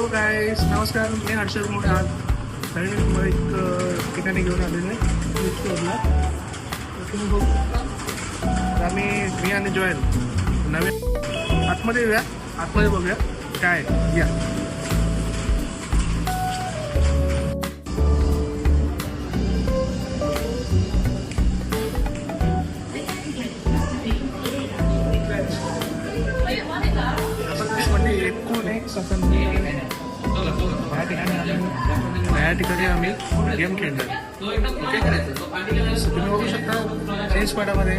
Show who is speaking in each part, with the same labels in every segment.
Speaker 1: Hello गाईस, नमस्कार. मी हर्षद मोठे. आज नवीन एक ठिकाणी घेऊन आलेलो आहे स्टोरला. तुम्ही बघू शकता. मी आणि जॉयल नवीन आतमध्ये येऊया, आतमध्ये बघूया काय आहे. या या ठिकाणी आम्ही गेम खेळणार. तुम्ही बघू शकता चेस पाड्यामध्ये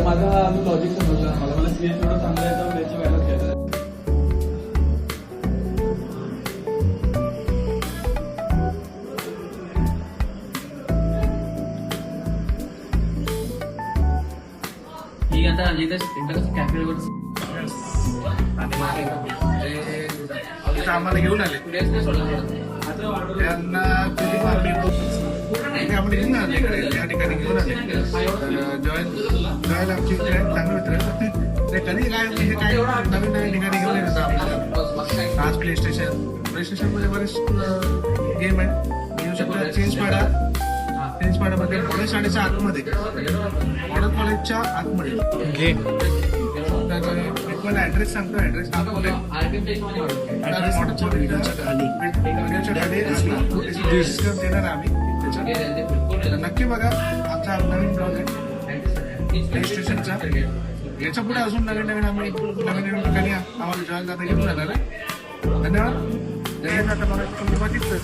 Speaker 2: माझा अजून लॉजिक समजलं. मला सीएस थोडं चांगलं येतं, त्याची मेहनत घ्यायचं.
Speaker 3: ठीक आता इंटरनेट कॅफेवर
Speaker 1: आम्हाला घेऊन आले. त्यांना आम्हाला घेऊन आले या ठिकाणी घेऊन आले. जॉयल आमची चांगले मित्र. कधी काय हे काय नवीन नवीन ठिकाणी घेऊन येतात आपल्याला. आज प्ले स्टेशन मध्ये बरेच गेम आहेत. घेऊ शकता चेंज पाड्यामध्ये कॉलेज शाळेच्या आतमध्ये, मॉडर्न कॉलेजच्या आतमध्ये. तुम्हाला ऍड्रेस सांगतो. ऍड्रेस व्हिडिओच्या खाली देणार आम्ही. नक्की बघा आमचा नवीन ब्लॉग आहे प्ले स्टेशनचा. याच्या पुढे अजून नवीन आम्ही नवीन ठिकाणी आम्हाला जॉईन जाता घेऊन जाणार आहे. धन्यवाद. आता मला तुम्ही बघितलं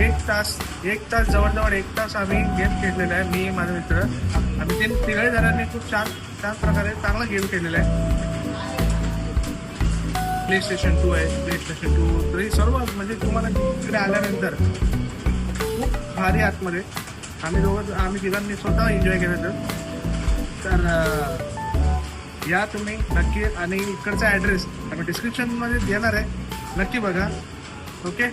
Speaker 1: एक तास जवळजवळ 1 तास आम्ही गेम खेळलेला आहे. मी माझे मित्र आम्ही तिघही जणांनी खूप छान प्रकारे चांगला गेम खेळलेला आहे. प्ले स्टेशन 2 आहे, प्ले स्टेशन 2, 3 सर्व. म्हणजे तुम्हाला तिकडे आल्यानंतर खूप भारी आतमध्ये आम्ही तिघांनी स्वतः एन्जॉय केलं. तर या तुम्ही नक्की. आणि इकडचा ॲड्रेस आम्ही डिस्क्रिप्शनमध्ये देणार आहे. नक्की बघा. ओके.